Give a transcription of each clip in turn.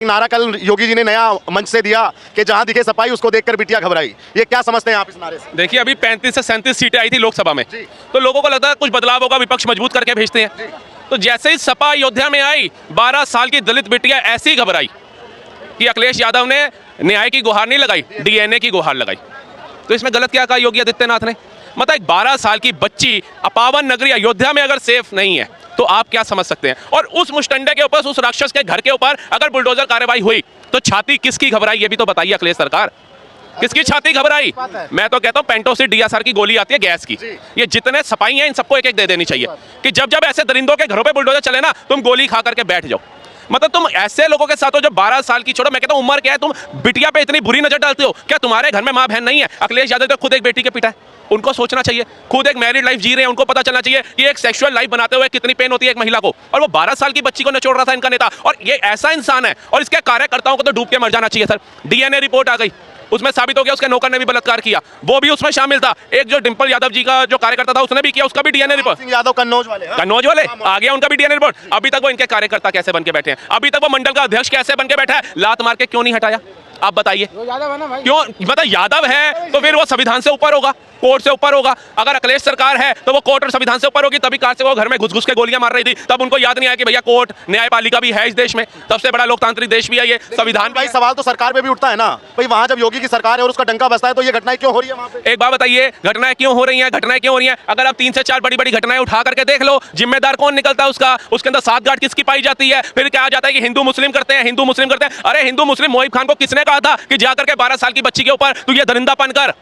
नारा कल योगी जी ने नया मंच से दिया कि जहां दिखे सफाई उसको देखकर बिटिया घबराई, ये क्या समझते हैं आप इस नारे से? देखिए, अभी 35 से 37 सीटें आई थी लोकसभा में, तो लोगों को लगता है कुछ बदलाव होगा, विपक्ष मजबूत करके भेजते हैं। तो जैसे ही सपा अयोध्या में आई, 12 साल की दलित बिटिया ऐसी घबराई कि अखिलेश यादव ने न्याय की गुहार नहीं लगाई, डीएनए की गुहार लगाई। तो इसमें गलत क्या कहा योगी आदित्यनाथ ने? मतलब एक 12 साल की बच्ची अपावन नगरी अयोध्या में अगर सेफ नहीं है तो आप क्या समझ सकते हैं? और उस मुष्टंडे के ऊपर, उस राक्षस के घर के ऊपर अगर बुलडोजर कार्रवाई हुई तो छाती किसकी घबराई, ये भी तो बताइए अखिलेश सरकार। किसकी छाती घबराई? मैं तो कहता हूं पेंटोसिड डीएसआर की गोली आती है गैस की, ये जितने सफाई हैं इन सबको एक एक दे देनी चाहिए कि जब जब ऐसे दरिंदों के घरों पे बुलडोजर चले ना, तुम गोली खा करके बैठ जाओ। मतलब तुम ऐसे लोगों के साथ हो जो 12 साल की, छोड़ो मैं कहता हूं उम्र क्या है, तुम बिटिया पे इतनी बुरी नजर डालते हो। क्या तुम्हारे घर में माँ बहन नहीं है? अखिलेश यादव तो खुद एक बेटी के पिता है, उनको सोचना चाहिए। खुद एक मैरिड लाइफ जी रहे हैं, उनको पता चलना चाहिए कि एक सेक्सुअल लाइफ बनाते हुए कितनी पेन होती है एक महिला को। और वो 12 साल की बच्ची को निचोड़ रहा था इनका नेता, और ये ऐसा इंसान है और इसके कार्यकर्ताओं को तो डूब के मर जाना चाहिए। सर, डीएनए रिपोर्ट आ गई, उसमें साबित हो गया उसके नौकर ने भी बलात्कार किया, वो भी उसमें शामिल था। एक जो डिंपल यादव जी का जो कार्यकर्ता था उसने भी किया, उसका भी डीएनए रिपोर्ट। सिंह यादव कन्नौज वाले आ गया, उनका भी डीएनए रिपोर्ट। अभी तक वो इनके कार्यकर्ता कैसे बन के बैठे हैं? अभी तक वो मंडल का अध्यक्ष कैसे बन के बैठा है? लात मार के क्यों नहीं हटाया? आप बताइए। क्यों? मतलब यादव है तो फिर वो संविधान से ऊपर होगा, कोर्ट से ऊपर होगा। अगर अखिलेश सरकार है तो वो कोर्ट और संविधान से ऊपर होगी। तभी कार से वो घर में घुस घुस के गोलियां मार रही थी, तब उनको याद नहीं आया कि भैया कोर्ट न्यायपालिका भी है इस देश में, सबसे बड़ा लोकतांत्रिक देश भी है ये, संविधान। भाई सवाल तो सरकार पे भी उठता है ना भाई, वहां जब योगी की सरकार है और उसका डंका बजता है तो ये घटनाएं क्यों हो रही है वहां पे? एक बात बताइए, घटनाएं क्यों हो रही हैं? घटनाएं क्यों हो रही हैं? अगर आप 3 से 4 बड़ी बड़ी घटनाएं उठा करके देख लो, जिम्मेदार कौन निकलता है उसका? उसके अंदर साठगांठ किसकी पाई जाती है? फिर क्या आ जाता है कि हिंदू मुस्लिम करते हैं, हिंदू मुस्लिम करते हैं। अरे हिंदू मुस्लिम मोहिब खान को किसने कहा था कि जाकर के 12 साल की बच्ची के ऊपर तू ये दरिंदापन कर?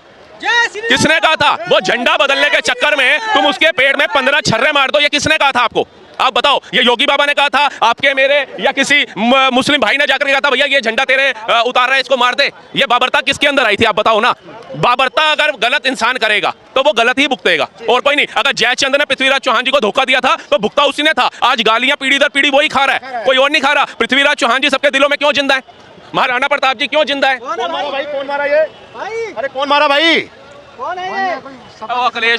किसने कहा था? वो झंडा बदलने के चक्कर में तुम उसके पेट में 15 छर्रे मार दो, ये किसने कहा था आपको? आप बताओ। ये योगी बाबा ने कहा था आपके मेरे या किसी मुस्लिम भाई ने जाकर कहा था भैया ये झंडा तेरे उतार रहा है, इसको मार दे? ये बाबरता किसके अंदर आई थी? आप बताओ ना। बाबरता अगर गलत इंसान करेगा तो वो गलत ही भुगतेगा और कोई नहीं। अगर जयचंद ने पृथ्वीराज चौहान जी को धोखा दिया था तो भुगता उसी ने था। आज गालियां पीढ़ी दर पीढ़ी वही खा रहा है, कोई और नहीं खा रहा। पृथ्वीराज चौहान जी सबके दिलों में क्यों जिंदा है? महाराणा प्रताप जी क्यों जिंदा है? कौन मारा भाई? कौन मारा ये? अरे कौन मारा भाई?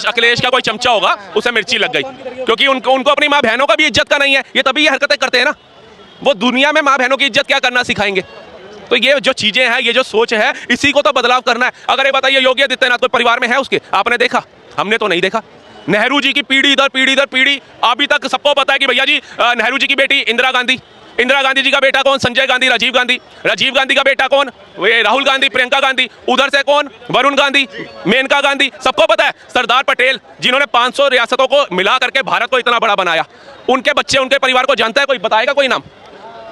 अखिलेश का कोई चमचा होगा, उसे मिर्ची लग गई क्योंकि उनको अपनी माँ बहनों का भी इज्जत का नहीं है। ये तभी ये हरकतें करते हैं ना। वो दुनिया में माँ बहनों की इज्जत क्या करना सिखाएंगे? तो ये जो चीजें हैं, ये जो सोच है, इसी को तो बदलाव करना है। अगर ये बताइए योगी आदित्यनाथ कोई परिवार में है उसके? आपने देखा? हमने तो नहीं देखा। नेहरू जी की पीढ़ी दर पीढ़ी दर पीढ़ी, अभी तक सबको पता है कि भैया जी नेहरू जी की बेटी इंदिरा गांधी जी का बेटा कौन? संजय गांधी, राजीव गांधी का बेटा कौन? वे राहुल गांधी, प्रियंका गांधी। उधर से कौन? वरुण गांधी, मेनका गांधी। सबको पता है। सरदार पटेल जिन्होंने 500 रियासतों को मिला करके भारत को इतना बड़ा बनाया, उनके बच्चे, उनके परिवार को जानता है कोई? बताएगा कोई नाम?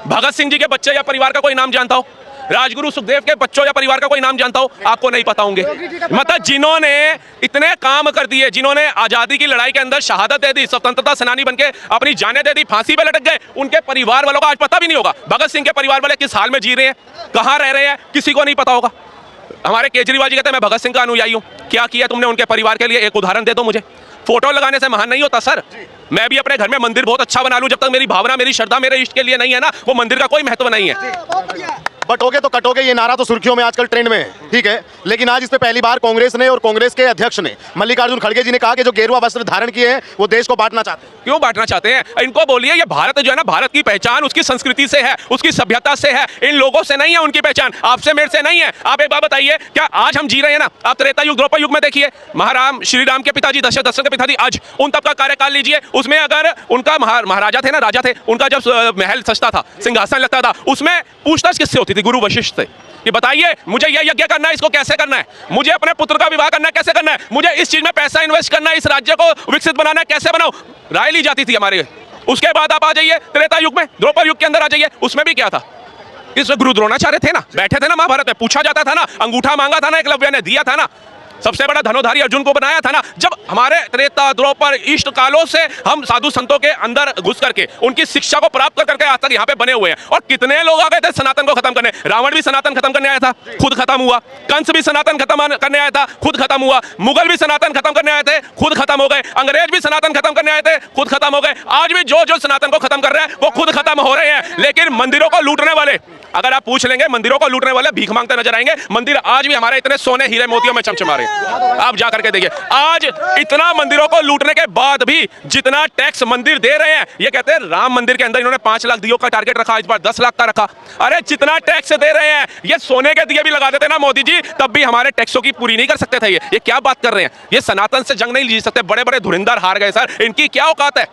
भगत सिंह जी के बच्चे या परिवार का कोई नाम जानता हो? राजगुरु सुखदेव के बच्चों या परिवार का कोई नाम जानता हो? आपको नहीं पता होंगे। मतलब जिन्होंने इतने काम कर दिए, जिन्होंने आजादी की लड़ाई के अंदर शहादत दे दी, स्वतंत्रता सेनानी बनके अपनी जानें दे दी, फांसी पे लटक गए, उनके परिवार वालों का आज पता भी नहीं होगा। भगत सिंह के परिवार वाले किस हाल में जी रहे हैं, कहां रह रहे हैं, किसी को नहीं पता होगा। हमारे केजरीवाल जी कहते हैं मैं भगत सिंह का अनुयायी हूं। क्या किया तुमने उनके परिवार के लिए? एक उदाहरण दे दो मुझे। फोटो लगाने से महान नहीं होता सर। मैं भी अपने घर में मंदिर बहुत अच्छा बना लूं, जब तक मेरी भावना, मेरी श्रद्धा मेरे इष्ट के लिए नहीं है ना, वो मंदिर का कोई महत्व नहीं है। बटोगे तो कटोगे, ये नारा तो सुर्खियों में आजकल ट्रेंड में है, ठीक है। लेकिन आज इस पे पहली बार कांग्रेस ने और कांग्रेस के अध्यक्ष ने मल्लिकार्जुन खड़गे जी ने कहा कि जो गेरुआ वस्त्र धारण किए हैं वो देश को बांटना चाहते हैं। क्यों बांटना चाहते हैं? इनको बोलिए ये भारत जो है ना, भारत की पहचान उसकी संस्कृति से है, उसकी सभ्यता से है, इन लोगों से नहीं है उनकी पहचान, आपसे मेरे से नहीं है। आप एक बात बताइए, क्या आज हम जी रहे हैं ना? आप त्रेता युग, द्वापर युग में देखिए, महाराम श्री राम के पिताजी दशरथ के पिताजी, आज उन तब का कार्यकाल लीजिए, उसमें अगर उनका महाराजा थे ना, राजा थे, उनका जब महल सजता था, सिंहासन लगता था, उसमें पूछताछ किससे होती थी? गुरु वशिष्ठ से। कि बताइए मुझे यह यज्ञ करना है, इसको कैसे करना है, मुझे अपने पुत्र का विवाह करना है, कैसे करना है, मुझे इस चीज में पैसा इन्वेस्ट करना है, इस राज्य को विकसित बनाना है, कैसे बनाओ, राय ली जाती थी हमारे। उसके बाद आप आ जाइए त्रेता युग में, द्वापर युग के अंदर आ जाइए, उसमें भी क्या था? इसमें गुरु द्रोणाचार्य थे ना, बैठे थे ना महाभारत में, पूछा जाता था ना, अंगूठा मांगा था ना एकलव्य ने, दिया था ना। सबसे बड़ा धनुधारी अर्जुन को बनाया था ना। जब हमारे त्रेता, द्वापर, इष्ट कालों से हम साधु संतों के अंदर घुस करके उनकी शिक्षा को प्राप्त कर करके आज तक यहाँ पे बने हुए हैं। और कितने लोग आ गए थे सनातन को खत्म करने। रावण भी सनातन खत्म करने आया था, खुद खत्म हुआ। कंस भी सनातन खत्म करने आया था, खुद खत्म हुआ। मुगल भी सनातन खत्म करने आए थे, खुद खत्म हो गए। अंग्रेज भी सनातन खत्म करने आए थे, खुद खत्म हो गए। आज भी जो सनातन को खत्म कर रहे हैं वो खुद खत्म हो रहे हैं। लेकिन मंदिरों को लूटने वाले, अगर आप पूछ लेंगे, मंदिरों को लूटने वाले भीख मांगते नजर आएंगे। मंदिर आज भी हमारे इतने सोने हीरे मोतियों में चमचमा रहे हैं। आप जा करके देखिए, आज इतना मंदिरों को लूटने के बाद भी जितना टैक्स मंदिर दे रहे हैं, ये कहते हैं राम मंदिर के अंदर इन्होंने 5 लाख दियो का टारगेट रखा, इस बार 10 लाख का रखा। अरे जितना टैक्स दे रहे हैं, ये सोने के दिए भी लगा देते ना मोदी जी, तब भी हमारे टैक्सों की पूरी नहीं कर सकते थे। ये क्या बात कर रहे हैं? ये सनातन से जंग नहीं जीत सकते। बड़े बड़े धुरंधर हार गए सर, इनकी क्या औकात है?